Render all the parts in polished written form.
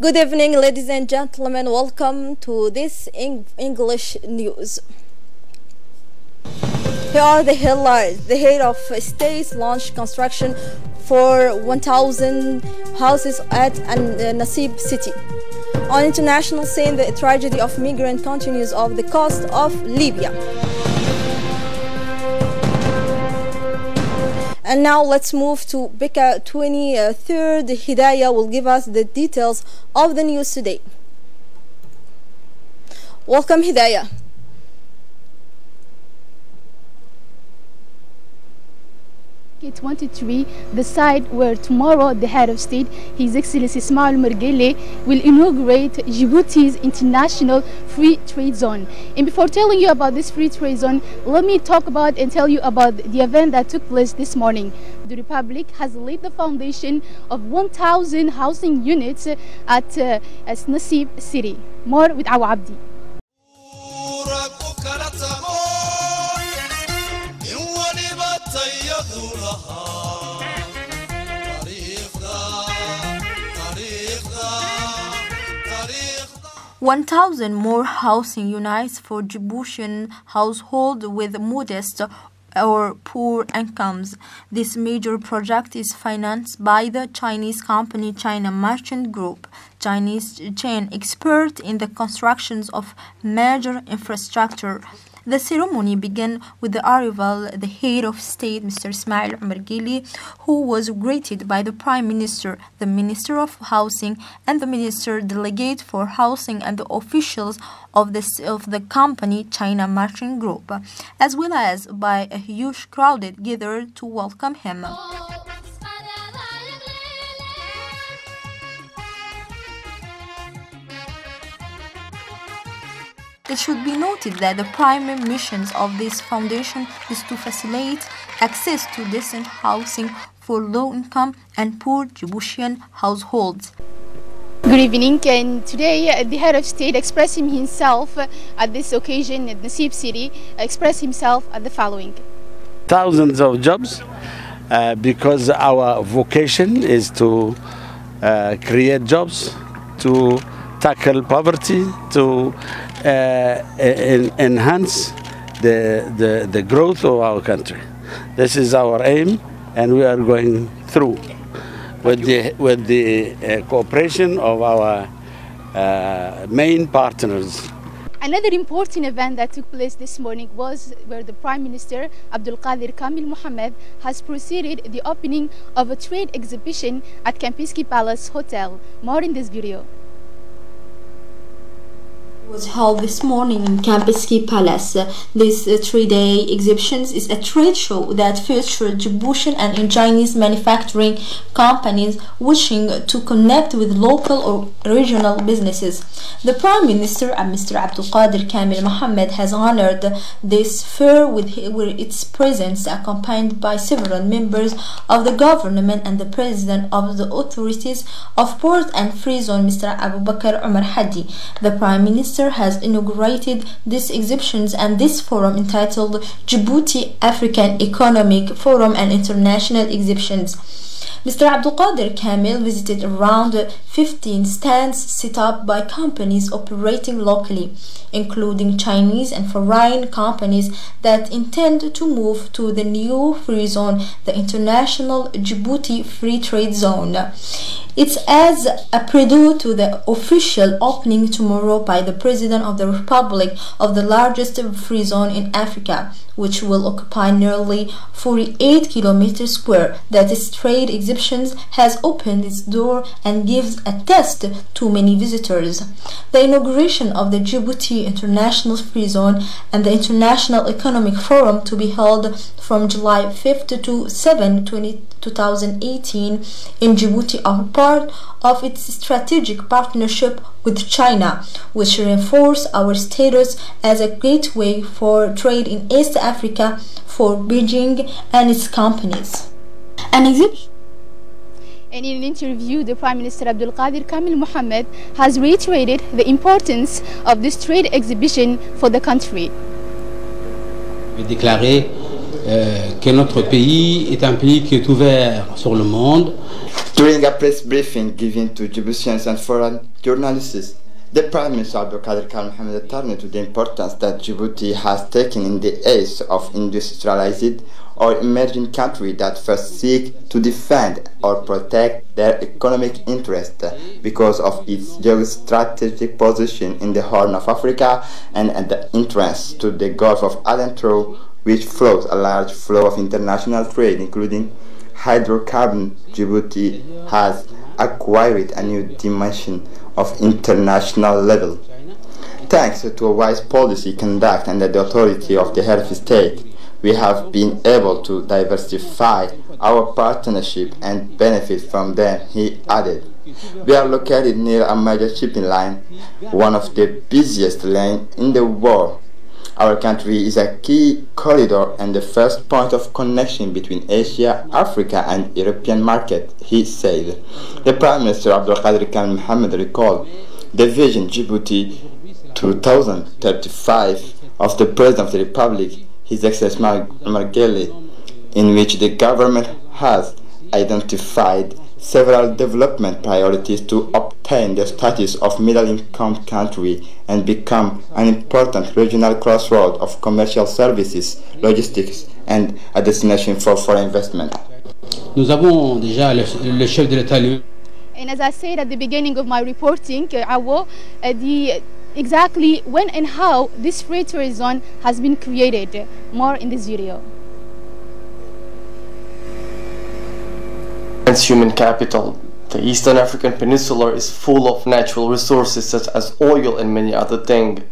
Good evening, ladies and gentlemen. Welcome to this English news. Here are the headlines. The head of state launched construction for 1,000 houses at Nasib city. On international scene, the tragedy of migrant continues off the coast of Libya. And now let's move to Becca 23rd. Hidayah will give us the details of the news today. Welcome, Hidayah. K23, the site where tomorrow the head of state, His Excellency Ismail Mergele, will inaugurate Djibouti's international free trade zone. And before telling you about this free trade zone, let me talk about and tell you about the event that took place this morning. The Republic has laid the foundation of 1,000 housing units at Nasib city. More with Awa Abdi. $1,000 more housing units for Djiboutian households with modest or poor incomes. This major project is financed by the Chinese company China Merchant Group, Chinese chain expert in the constructions of major infrastructure. The ceremony began with the arrival of the head of state, Mr. Ismail Mergele, who was greeted by the Prime Minister, the Minister of Housing, and the Minister Delegate for Housing and the officials of the company China Merchant Group, as well as by a huge crowd gathered to welcome him. It should be noted that the primary mission of this foundation is to facilitate access to decent housing for low-income and poor Djiboutian households. Good evening, and today the head of state expressed himself at this occasion at Nasib city, expressed himself at the following. Thousands of jobs because our vocation is to create jobs, to tackle poverty, to enhance the growth of our country. This is our aim, and we are going through with the cooperation of our main partners. Another important event that took place this morning was where the Prime Minister Abdul Qadir Kamil Mohammed has proceeded the opening of a trade exhibition at Kempinski Palace Hotel. More in this video. Was held this morning in Kempinski Palace. This 3-day exhibition is a trade show that features Djiboutian and Chinese manufacturing companies wishing to connect with local or regional businesses. The Prime Minister, Mr. Abdul Qadir Kamil Mohammed, has honored this fair with its presence, accompanied by several members of the government and the President of the authorities of Port and Free Zone, Mr. Abu Bakr Umar Hadi. The Prime Minister has inaugurated these exhibitions and this forum entitled Djibouti African Economic Forum and International Exhibitions. Mr. Abdul Qadir Kamil visited around 15 stands set up by companies operating locally, including Chinese and foreign companies that intend to move to the new free zone, the International Djibouti Free Trade Zone. It's as a prelude to the official opening tomorrow by the President of the Republic of the largest free zone in Africa, which will occupy nearly 48 kilometers square. That is, trade exhibitions has opened its door and gives a test to many visitors. The inauguration of the Djibouti International Free Zone and the International Economic Forum, to be held from July 5th to 7, 2018 in Djibouti, are part of its strategic partnership with China, which reinforce our status as a gateway for trade in East Africa for Beijing and its companies. An exhibition. And in an interview, the Prime Minister Abdul Qadir Kamil Mohammed has reiterated the importance of this trade exhibition for the country. Déclarer que notre pays est un pays qui est ouvert sur le monde. During a press briefing given to Djiboutians and foreign journalists, the Prime Minister Abdelkader Khan Mohamed turned to the importance that Djibouti has taken in the age of industrialized or emerging countries that first seek to defend or protect their economic interest because of its geostrategic position in the Horn of Africa and at the entrance to the Gulf of Aden, through which flows a large flow of international trade, including hydrocarbon. Djibouti has acquired a new dimension of international level. Thanks to a wise policy conduct and the authority of the head of state, we have been able to diversify our partnership and benefit from them, he added. We are located near a major shipping line, one of the busiest lanes in the world. Our country is a key corridor and the first point of connection between Asia, Africa and European market, he said. The Prime Minister Abdelkader Khan Mohamed recalled the vision Djibouti 2035 of the President of the Republic, His Excellency Marguerite, in which the government has identified several development priorities to obtain the status of middle-income country and become an important regional crossroad of commercial services, logistics, and a destination for foreign investment. Nous avons déjà le chef de l'État. And as I said at the beginning of my reporting, Awo, exactly when and how this free trade zone has been created. More in this video. Human capital. The Eastern African Peninsula is full of natural resources such as oil and many other things.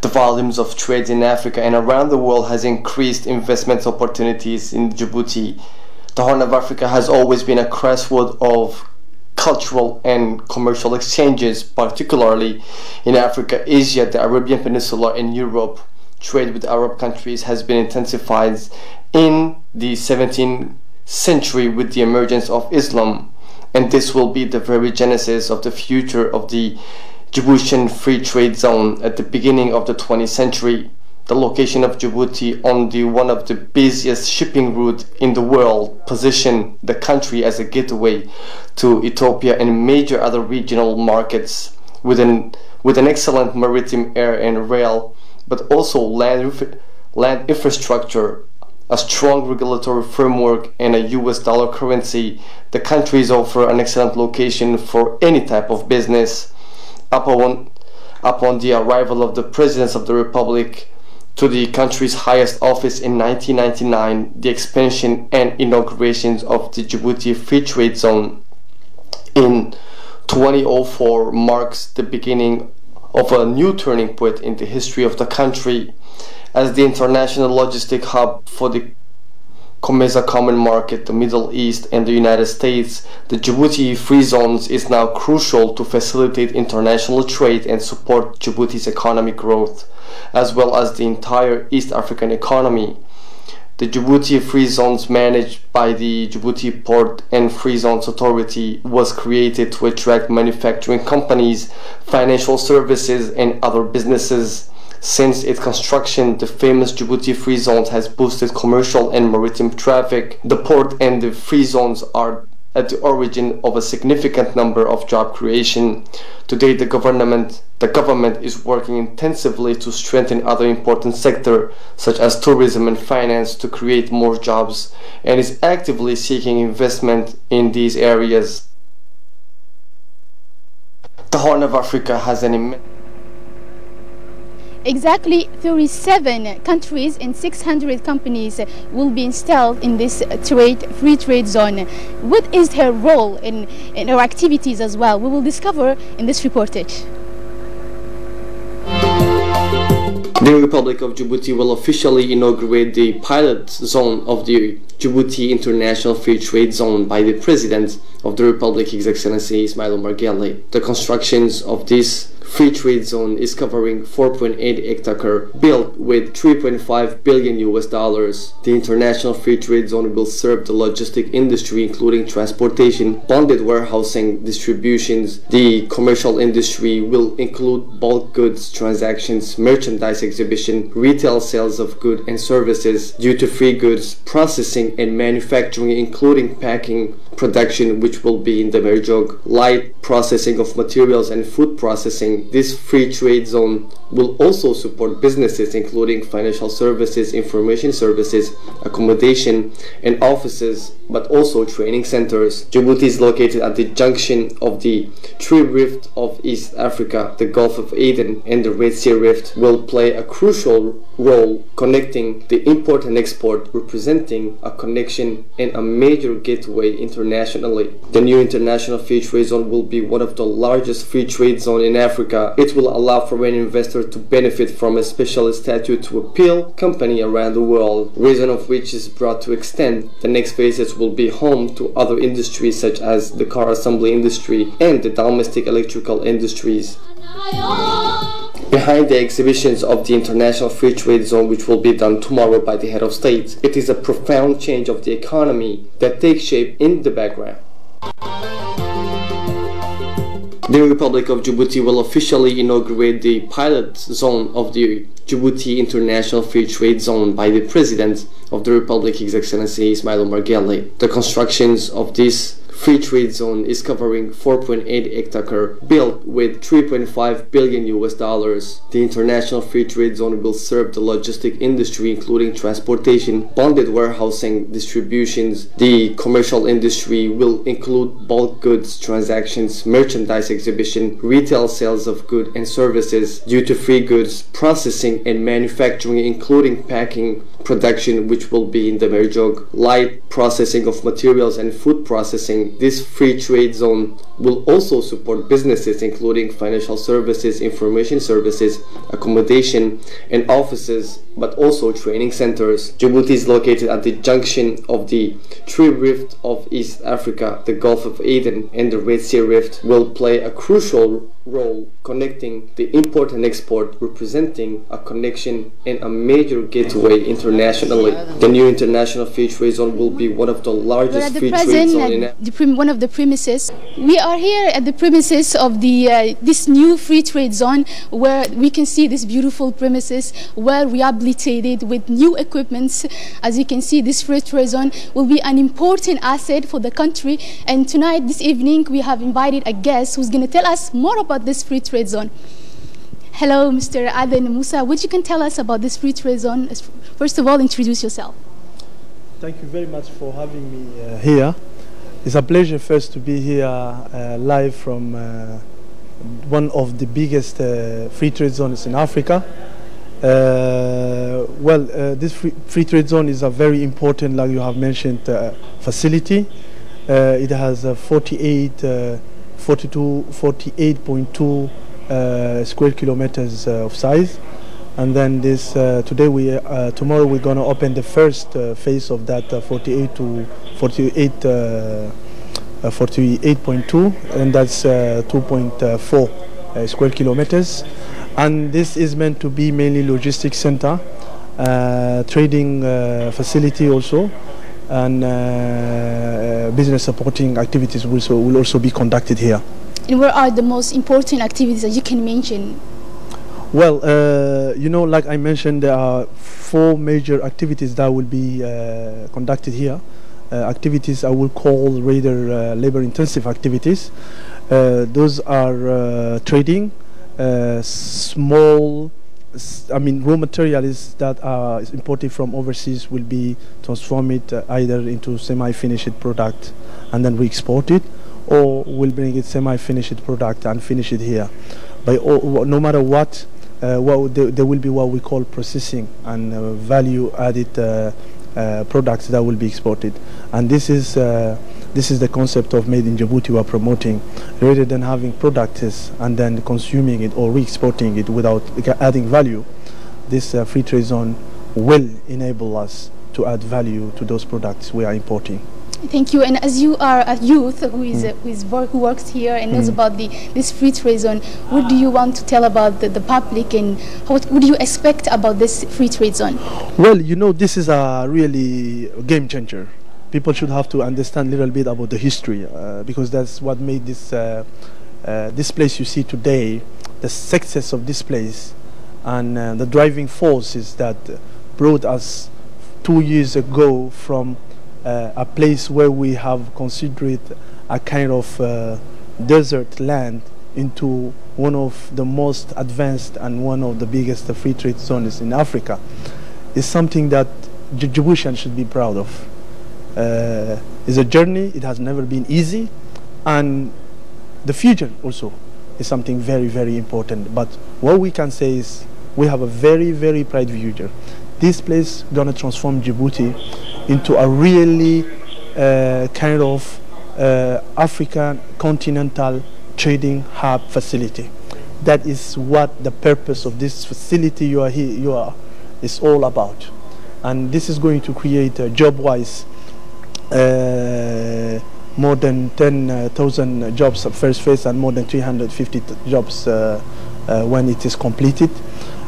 The volumes of trade in Africa and around the world has increased investment opportunities in Djibouti. The Horn of Africa has always been a crossroad of cultural and commercial exchanges, particularly in Africa, Asia, the Arabian Peninsula and Europe. Trade with Arab countries has been intensified in the 17th century with the emergence of Islam, and this will be the very genesis of the future of the Djiboutian Free Trade Zone at the beginning of the 20th century. The location of Djibouti on one of the busiest shipping routes in the world positioned the country as a gateway to Ethiopia and major other regional markets with an excellent maritime, air and rail, but also land infrastructure, a strong regulatory framework and a US dollar currency. The countries offer an excellent location for any type of business. Upon the arrival of the President of the Republic to the country's highest office in 1999, the expansion and inaugurations of the Djibouti Free Trade Zone in 2004 marks the beginning of a new turning point in the history of the country. As the international logistic hub for the COMESA common market, the Middle East and the United States, the Djibouti Free Zones is now crucial to facilitate international trade and support Djibouti's economic growth, as well as the entire East African economy. The Djibouti Free Zones, managed by the Djibouti Port and Free Zones Authority, was created to attract manufacturing companies, financial services and other businesses. Since its construction, the famous Djibouti Free Zones has boosted commercial and maritime traffic. The port and the free zones are at the origin of a significant number of job creation. Today, the government is working intensively to strengthen other important sectors such as tourism and finance to create more jobs, and is actively seeking investment in these areas. The Horn of Africa has an immense Exactly 37 countries and 600 companies will be installed in this free trade zone. What is her role in her activities as well? We will discover in this reportage. The Republic of Djibouti will officially inaugurate the pilot zone of the Djibouti International Free Trade Zone by the President of the Republic, His Excellency Ismail Omar Guelleh. The constructions of this free trade zone is covering 4.8 hectares, built with 3.5 billion US dollars. The international free trade zone will serve the logistic industry, including transportation, bonded warehousing, distributions. The commercial industry will include bulk goods transactions, merchandise exhibition, retail sales of goods and services, duty-free goods, processing and manufacturing, including packing, production, which will be in the Merjog, light processing of materials and food processing. This free trade zone will also support businesses including financial services, information services, accommodation and offices, but also training centers. Djibouti is located at the junction of the three rifts of East Africa. The Gulf of Aden and the Red Sea Rift will play a crucial role connecting the import and export, representing a connection and a major gateway internationally. The new international free trade zone will be one of the largest free trade zones in Africa. It will allow for an investor to benefit from a special statute to appeal company around the world, reason of which is brought to extend. The next phases will be home to other industries such as the car assembly industry and the domestic electrical industries. Behind the exhibitions of the International Free Trade Zone, which will be done tomorrow by the head of state, it is a profound change of the economy that takes shape in the background. The Republic of Djibouti will officially inaugurate the pilot zone of the Djibouti International Free Trade Zone by the President of the Republic, His Excellency Ismail Omar Guelleh. The constructions of this free trade zone is covering 4.8 hectares, built with 3.5 billion US dollars. The international free trade zone will serve the logistic industry, including transportation, bonded warehousing, distributions. The commercial industry will include bulk goods transactions, merchandise exhibition, retail sales of goods and services, duty-free goods, processing and manufacturing, including packing, production, which will be in the Merjog, light processing of materials and food processing. This free trade zone will also support businesses including financial services, information services, accommodation and offices, but also training centers. Djibouti is located at the junction of the three rifts of East Africa. The Gulf of Aden and the Red Sea Rift will play a crucial role connecting the import and export, representing a connection and a major gateway internationally. The new international free trade zone will be one of the largest free trade zones in one of the premises. We are here at the premises of the this new free trade zone, where we can see this beautiful premises well rehabilitated with new equipments. As you can see, this free trade zone will be an important asset for the country, and tonight, this evening, we have invited a guest who's going to tell us more about this free trade zone. Hello, Mr. Aden Musa. What you can tell us about this free trade zone? First of all, introduce yourself. Thank you very much for having me here. It's a pleasure first to be here live from one of the biggest free trade zones in Africa. This free trade zone is a very important, like you have mentioned, facility. It has 48.2 square kilometers of size, and then this tomorrow we're going to open the first phase of that 48.2, and that's 2.4 square kilometers. And this is meant to be mainly logistics center, trading facility also, and business supporting activities will also be conducted here. And where are the most important activities that you can mention? Well, like I mentioned, there are 4 major activities that will be conducted here. Activities I will call rather labor-intensive activities. Those are trading, raw materials that are imported from overseas will be transformed either into semi-finished product and then we export it, or we'll bring it semi-finished product and finish it here. No matter what, there will be what we call processing and value-added products that will be exported, and this is the concept of Made in Djibouti we are promoting, rather than having products and then consuming it or re-exporting it without adding value. This free trade zone will enable us to add value to those products we are importing. Thank you. And as you are a youth who works here and knows about this free trade zone, what do you want to tell about the public, and what would you expect about this free trade zone? Well, you know, this is a really game changer. People should have to understand a little bit about the history, because that's what made this this place you see today, the success of this place, and the driving forces that brought us 2 years ago from a place where we have considered a kind of desert land into one of the most advanced and one of the biggest free trade zones in Africa, is something that Djiboutians should be proud of. It's a journey. It has never been easy, and the future also is something very, very important. But what we can say is we have a very, very bright future. This place gonna transform Djibouti into a really kind of African continental trading hub facility. That is what the purpose of this facility is all about. And this is going to create job-wise more than 10,000 jobs at first phase, and more than 350 jobs when it is completed,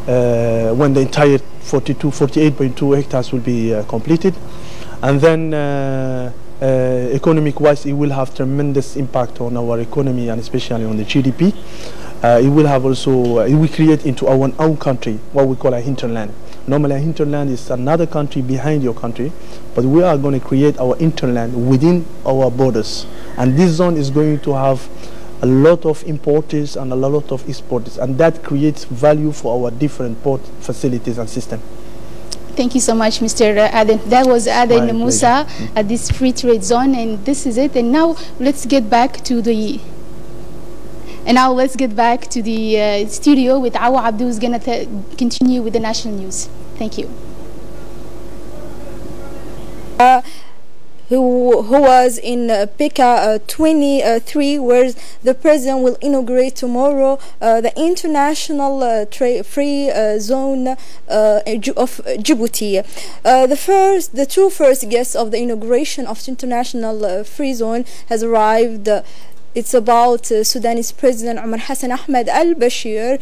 when the entire 48.2 hectares will be completed. And then economic-wise, it will have tremendous impact on our economy, and especially on the GDP. It will have also, it will create into our own country what we call a hinterland. Normally a hinterland is another country behind your country, but we are going to create our hinterland within our borders. And this zone is going to have a lot of importers and a lot of exporters, and that creates value for our different port facilities and systems. Thank you so much, Mr. Aden. That was Aden Musa at this free trade zone, and this is it. And now let's get back to the studio with Awa Abdu, who's going to continue with the national news. Thank you. Who was in PICA 23, where the president will inaugurate tomorrow the international free zone of Djibouti. The two first guests of the inauguration of the international free zone has arrived. It's about Sudanese President Omar Hassan Ahmed al-Bashir.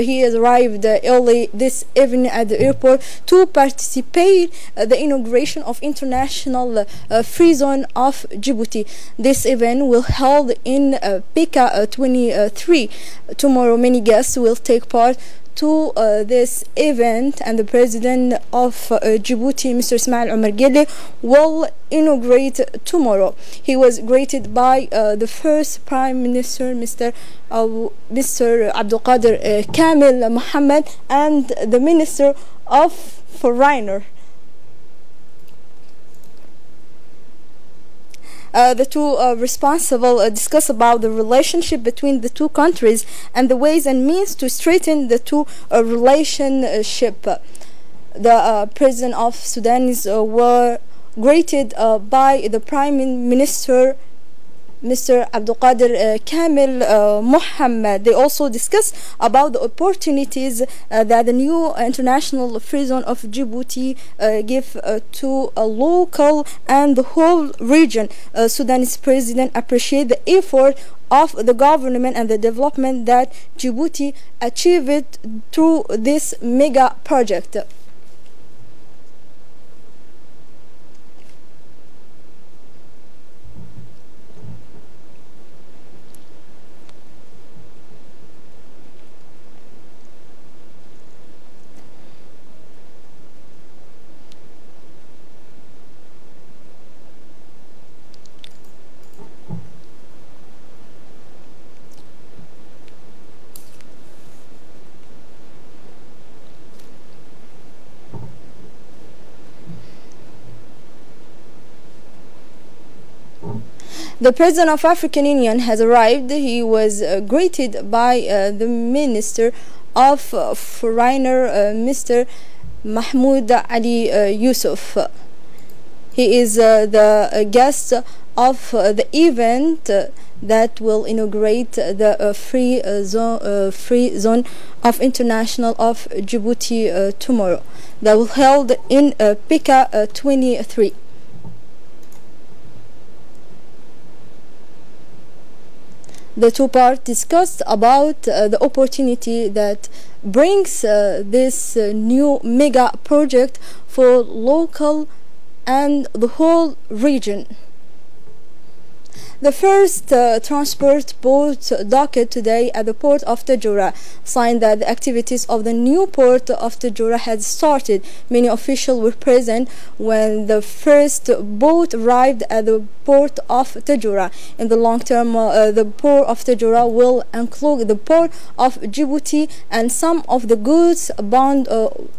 He has arrived early this evening at the airport to participate the inauguration of international free zone of Djibouti. This event will held in PICA 23. Tomorrow many guests will take part to this event, and the president of Djibouti, Mr. Ismail Omar Guelleh, will inaugurate tomorrow. He was greeted by the first Prime Minister, Mr. Abdul Qadir Kamil Mohammed, and the Minister of Foreigner. The two responsible discuss about the relationship between the two countries and the ways and means to strengthen the two relationship. The president of Sudan were greeted by the Prime Minister, Mr. Abdul Qadir Kamil Mohammed. They also discuss about the opportunities that the new international free zone of Djibouti give to a local and the whole region. Sudanese president appreciate the effort of the government and the development that Djibouti achieved through this mega project. The President of African Union has arrived. He was greeted by the Minister of Foreigner, Mr. Mahmoud Ali Yusuf. He is the guest of the event that will inaugurate the free zone of international of Djibouti tomorrow. That will held in PICA 23. The two parties discussed about the opportunity that brings this new mega project for local and the whole region. The first transport boat docked today at the port of Tajura, sign that the activities of the new port of Tajura had started. Many officials were present when the first boat arrived at the port of Tajura. In the long term, the port of Tajura will include the port of Djibouti, and some of the goods bound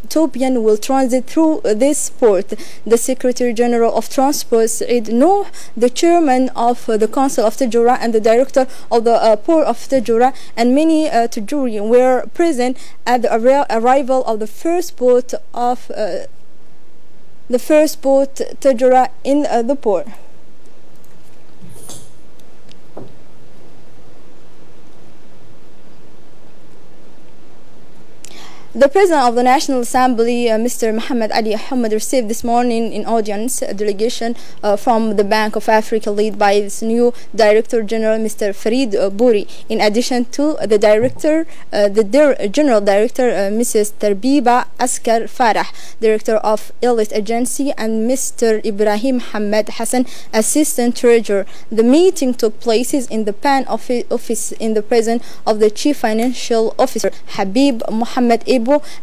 Ethiopian will transit through this port. The Secretary General of Transport, Said Noor, the chairman of the Council of Tajura and the director of the port of Tajura, and many Tajurians were present at the arrival of the first boat Tajura in the port. The President of the National Assembly, Mr. Mohammed Ali Ahmed, received this morning in audience a delegation from the Bank of Africa led by its new Director General, Mr. Farid Bouri. In addition to the Director, the General Director, Mrs. Tarbiba Askar Farah, Director of Elite Agency, and Mr. Ibrahim Hamad Hassan, Assistant Treasurer. The meeting took place in the PAN office in the presence of the Chief Financial Officer, Habib Mohammed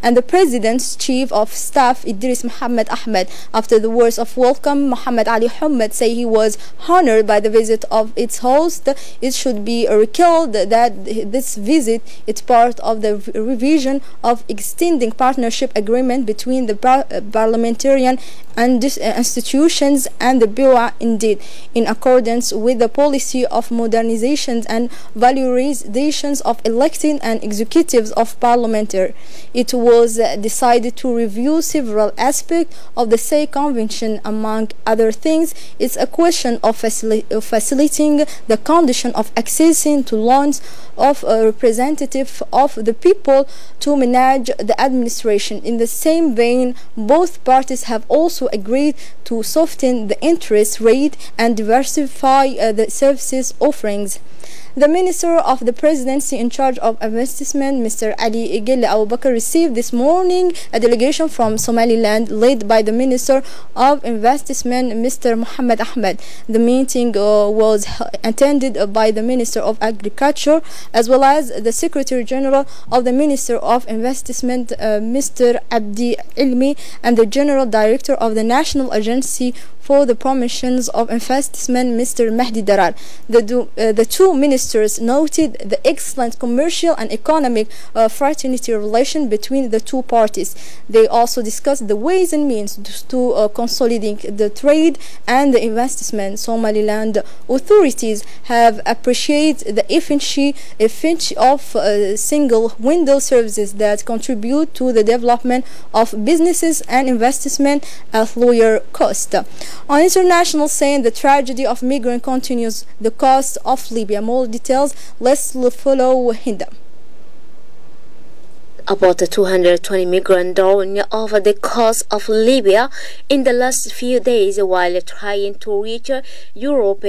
and the President's Chief of Staff, Idris Muhammad Ahmed. After the words of welcome, Muhammad Ali Ahmed said he was honored by the visit of its host. It should be recalled that this visit is part of the revision of extending partnership agreement between the parliamentarian and institutions and the Bureau. Indeed, in accordance with the policy of modernization and valorization of elected and executives of parliamentary, it was decided to review several aspects of the said convention. Among other things, it's a question of facilitating the condition of accessing to loans of a representative of the people to manage the administration. In the same vein, both parties have also agreed to soften the interest rate and diversify the services offerings. The Minister of the Presidency in charge of investment, Mr. Ali Gelle Abu Bakr, received this morning a delegation from Somaliland led by the Minister of Investment, Mr. Mohammed Ahmed. The meeting was attended by the Minister of Agriculture as well as the Secretary General of the Minister of Investment, Mr. Abdi Ilmi, and the General Director of the National Agency for the Promotions of Investment, Mr. Mahdi Darar. The two ministers noted the excellent commercial and economic fraternity relation between the two parties. They also discussed the ways and means to consolidate the trade and the investment. Somaliland authorities have appreciated the efficiency of single window services that contribute to the development of businesses and investment at lower cost. On international scene, the tragedy of migrants continues. The cost of Libya. More details, let's follow Hinda. About 220 migrants died off the coast of Libya in the last few days while trying to reach Europe,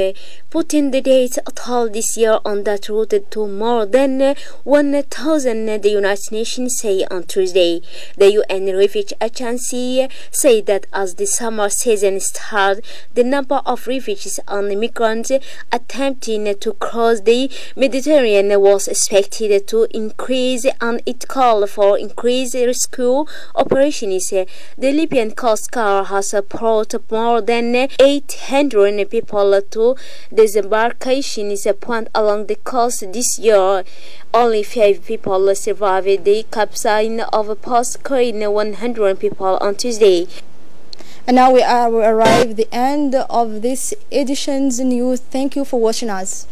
putting the death toll this year on that route to more than 1,000, the United Nations say on Tuesday. The UN Refugee Agency said that as the summer season started, the number of refugees and migrants attempting to cross the Mediterranean was expected to increase, and it called for increased rescue operations. The Libyan Coast Guard has brought more than 800 people to disembarkation point along the coast this year. Only 5 people survived the capsizing of a post carrying 100 people on Tuesday. And now we arrive at the end of this edition's news. Thank you for watching us.